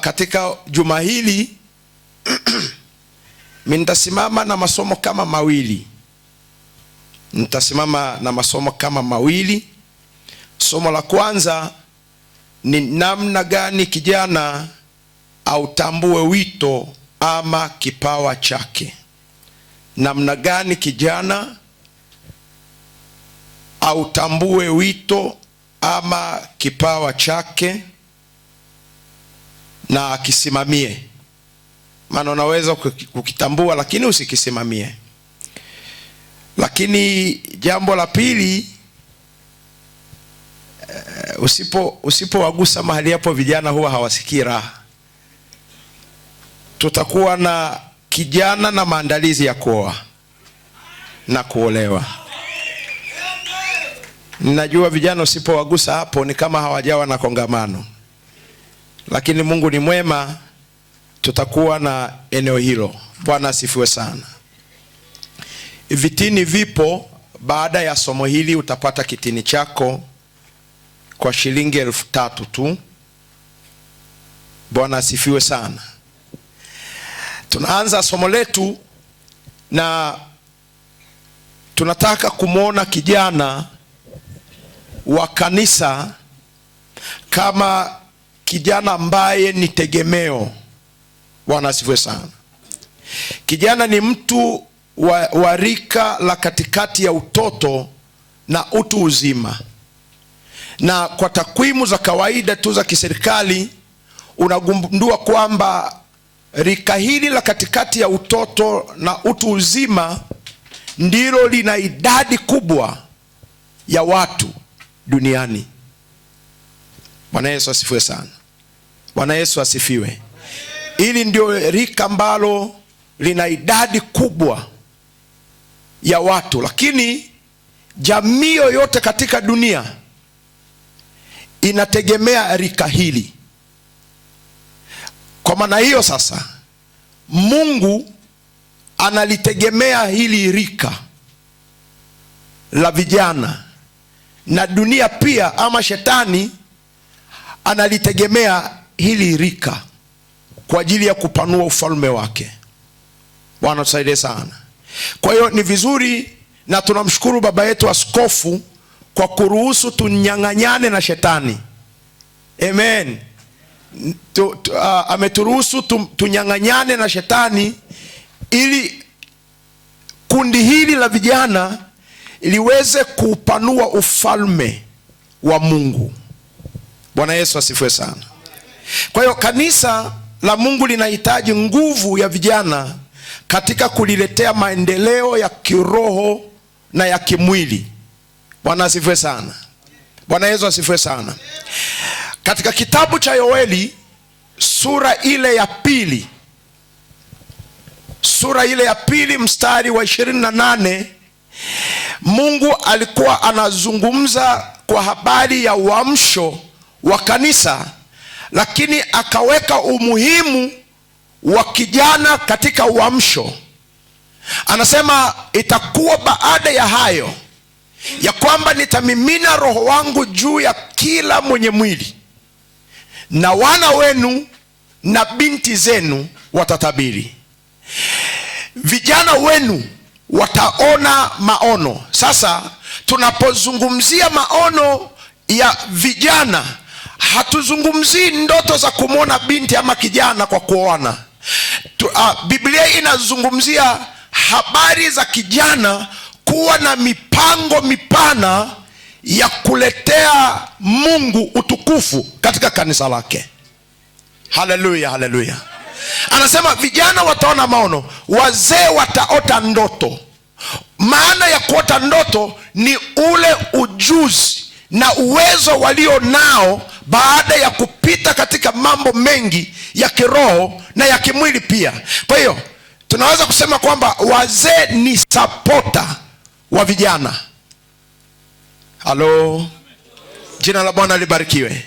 Katika juma hili mimi nitasimama na masomo kama mawili. Somo la kwanza ni namna gani kijana autambue wito ama kipawa chake. Namna gani kijana autambue wito ama kipawa chake na akisimamie. Maana unaweza kukitambua lakini usikisimamie. Lakini jambo la pili, usipowagusa mahali hapo vijana huwa hawasikii raha. Tutakuwa na kijana na maandalizi ya kuoa na kuolewa. Ninajua vijana usipowagusa hapo ni kama hawajawa na kongamano. Lakini Mungu ni mwema, tutakuwa na eneo hilo. Bwana asifiwe sana. Vitini vipo. Baada ya somo hili utapata kitini chako kwa shilingi 3,000 tu. Bwana asifiwe sana. Tunaanza somo letu na tunataka kumwona kijana wa kanisa kama kijana ambaye ni tegemeo. Bwana asifiwe sana. Kijana ni mtu wa rika la katikati ya utoto na utu uzima. Na kwa takwimu za kawaida tu za kiserikali unagundua kwamba rika hili la katikati ya utoto na utu uzima ndilo lina idadi kubwa ya watu duniani. Bwana Yesu asifiwe sana. Bwana Yesu asifiwe. Hili ndio rika ambalo lina idadi kubwa ya watu, lakini jamii yoyote katika dunia inategemea rika hili. Kwa maana hiyo sasa Mungu analitegemea hili rika la vijana, na dunia pia ama shetani analitegemea hili rika kwa ajili ya kupanua ufalme wake. Bwana tusaidie sana. Kwa hiyo ni vizuri, na tunamshukuru baba yetu askofu kwa kuruhusu tunyang'anyane na shetani. Amen. Ameturuhusu tunyang'anyane na shetani ili kundi hili la vijana liweze kupanua ufalme wa Mungu. Bwana Yesu asifiwe sana. Kwa hiyo kanisa la Mungu linahitaji nguvu ya vijana katika kuliletea maendeleo ya kiroho na ya kimwili. Bwana asifiwe sana. Bwana Yesu asifiwe sana. Katika kitabu cha Yoeli sura ile ya pili mstari wa 28, Mungu alikuwa anazungumza kwa habari ya uamsho wa kanisa, lakini akaweka umuhimu wa kijana katika uamsho. Anasema itakuwa baada ya hayo ya kwamba nitamimina roho wangu juu ya kila mwenye mwili, na wana wenu na binti zenu watatabiri, vijana wenu wataona maono. Sasa tunapozungumzia maono ya vijana, hatuzungumzii ndoto za kumwona binti ama kijana kwa kuoana. Biblia inazungumzia habari za kijana kuwa na mipango mipana ya kuletea Mungu utukufu katika kanisa lake. Haleluya, haleluya. Anasema vijana wataona maono, wazee wataota ndoto. Maana ya kuota ndoto ni ule ujuzi na uwezo walio nao baada ya kupita katika mambo mengi ya kiroho na ya kimwili pia. Kwa hiyo tunaweza kusema kwamba wazee ni supporter wa vijana. Halo, jina la Bwana libarikiwe.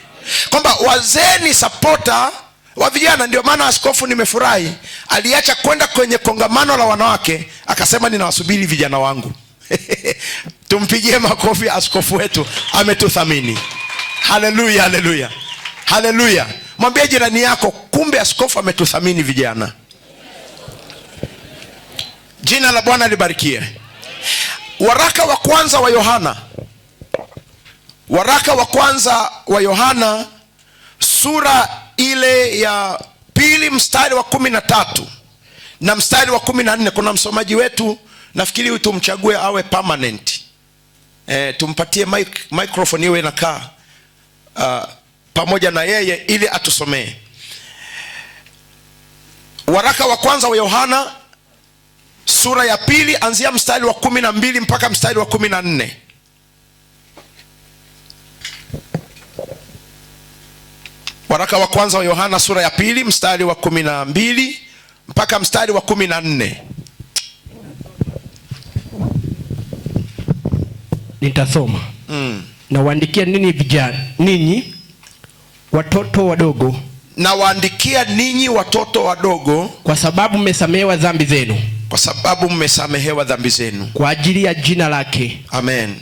Kwamba wazee ni supporter wa vijana. Ndio maana askofu, nimefurahi, aliacha kwenda kwenye kongamano la wanawake, akasema ninawasubiri vijana wangu. Tumpigie makofi askofu wetu, ametuthamini. Haleluya, haleluya, haleluya. Mwambie jirani yako, kumbe askofu ametuthamini vijana. Jina la Bwana libarikiwe. Waraka wa kwanza wa Yohana, waraka wa kwanza wa Yohana sura ile ya 2 mstari wa 13 na mstari wa 14. Kuna msomaji wetu, nafikiri huyu tumchague awe permanent. Tumpatie microphone iwe inakaa pamoja na yeye ili atusomee. Waraka wa kwanza wa Yohana sura ya 2 anzia mstari wa 12 mpaka mstari wa 14. Waraka wa kwanza wa Yohana sura ya 2 mstari wa 12 mpaka mstari wa 14. Nitasoma. Nawaandikia ninyi watoto wadogo. Nawaandikia ninyi watoto wadogo, kwa sababu mmesamehewa dhambi zenu. Kwa sababu mmesamehewa dhambi zenu kwa ajili ya jina lake. Amen.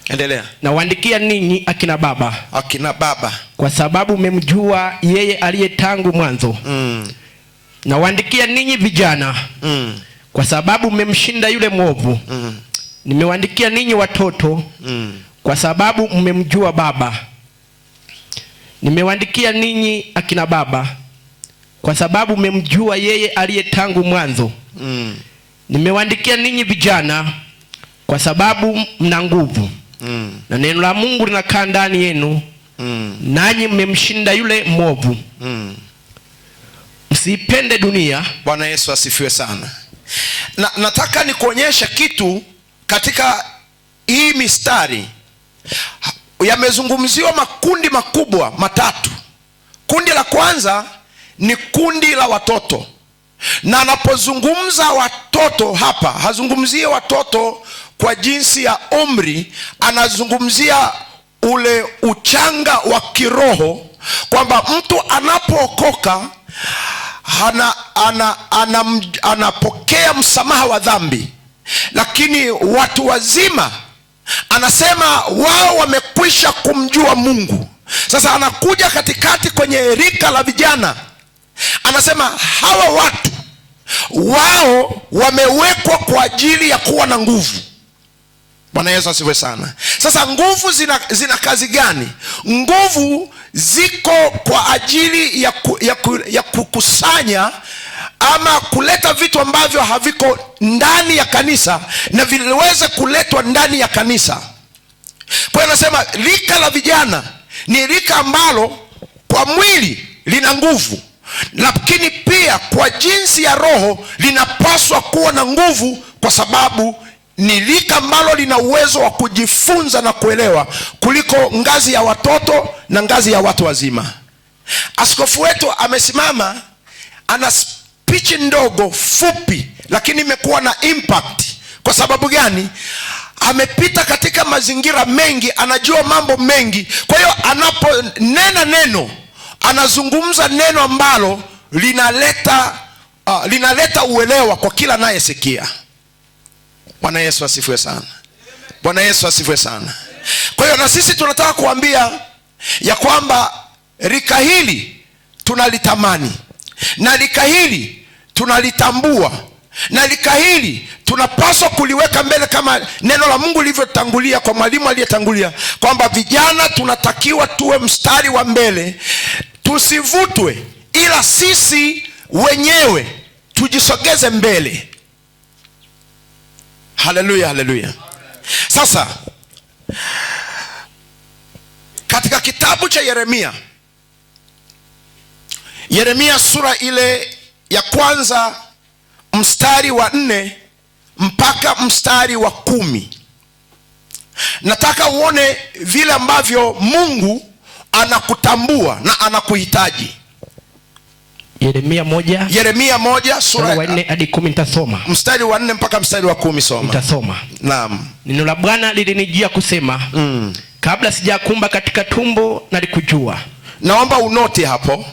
Endelea. Nawaandikia ninyi akina baba. Akina baba, kwa sababu mmemjua yeye aliye tangu mwanzo. Nawaandikia ninyi vijana, kwa sababu mmemshinda yule mwovu. Nimewaandikia ninyi watoto, kwa sababu mmemjua Baba. Nimewaandikia ninyi akina baba, kwa sababu mmemjua yeye aliye tangu mwanzo. Nimewaandikia ninyi vijana, kwa sababu mna nguvu, na neno la Mungu linakaa ndani yenu, nanyi mmemshinda yule mwovu. Msipende dunia. Bwana Yesu asifiwe sana. Nataka nikuonyesha kitu katika hii mistari. Yamezungumziwa makundi makubwa matatu. Kundi la kwanza ni kundi la watoto, na anapozungumza watoto hapa hazungumzie watoto kwa jinsi ya umri, anazungumzia ule uchanga wa kiroho, kwamba mtu anapookoka anapokea msamaha wa dhambi. Lakini watu wazima anasema wao wamekwisha kumjua Mungu. Sasa anakuja katikati kwenye rika la vijana, anasema hawa watu wao wamewekwa kwa ajili ya kuwa na nguvu. Bwana Yesu asifiwe sana. Sasa nguvu zina kazi gani? Nguvu ziko kwa ajili ya kukusanya ama kuleta vitu ambavyo haviko ndani ya kanisa na viliweze kuletwa ndani ya kanisa. Kwa hiyo anasema rika la vijana ni rika ambalo kwa mwili lina nguvu, lakini pia kwa jinsi ya roho linapaswa kuwa na nguvu, kwa sababu ni rika ambalo lina uwezo wa kujifunza na kuelewa kuliko ngazi ya watoto na ngazi ya watu wazima. Askofu wetu amesimama, ana speech ndogo fupi, lakini imekuwa na impact. Kwa sababu gani? Amepita katika mazingira mengi, anajua mambo mengi. Kwa hiyo anaponena neno, anazungumza neno ambalo linaleta uelewa kwa kila anayesikia. Bwana Yesu asifiwe sana. Bwana Yesu asifiwe sana. Kwa hiyo na sisi tunataka kuambia ya kwamba rika hili tunalitamani, na rika hili tunalitambua, na rika hili tunapaswa kuliweka mbele kama neno la Mungu lilivyotangulia kwa mwalimu aliyetangulia, kwamba vijana tunatakiwa tuwe mstari wa mbele, tusivutwe, ila sisi wenyewe tujisogeze mbele. Haleluya, haleluya. Sasa katika kitabu cha Yeremia sura ile ya kwanza mstari wa 4 mpaka mstari wa 10, nataka uone vile ambavyo Mungu anakutambua na anakuhitaji. Yeremia 1 sura ya 4 hadi 10 nitasoma. Mstari wa 4 mpaka mstari wa 10 soma. Nitasoma. Naam. Neno la Bwana lilinijia kusema, kabla sijakumba katika tumbo nalikujua. Naomba unote hapo.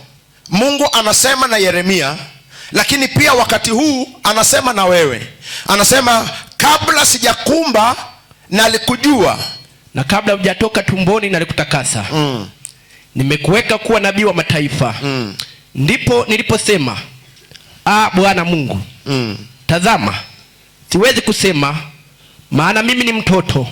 Mungu anasema na Yeremia, lakini pia wakati huu anasema na wewe. Anasema kabla sijakumba nalikujua, na kabla hujatoka tumboni nalikutakasa. nimekuweka kuwa nabii wa mataifa. Ndipo niliposema, Bwana Mungu, tazama, siwezi kusema, maana mimi ni mtoto.